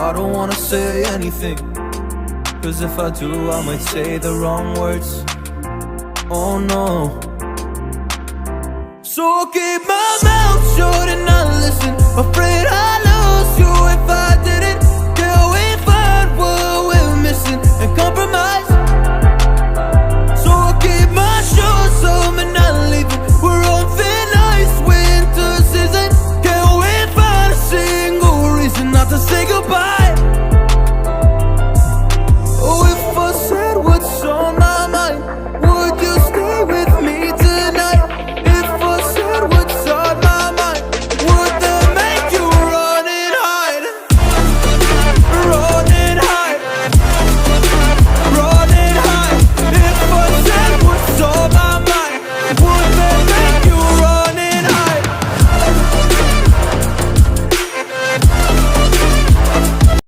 I don't wanna say anything, cause if I do I might say the wrong words. Oh no. So I'll keep my mouth shut and not listen, afraid I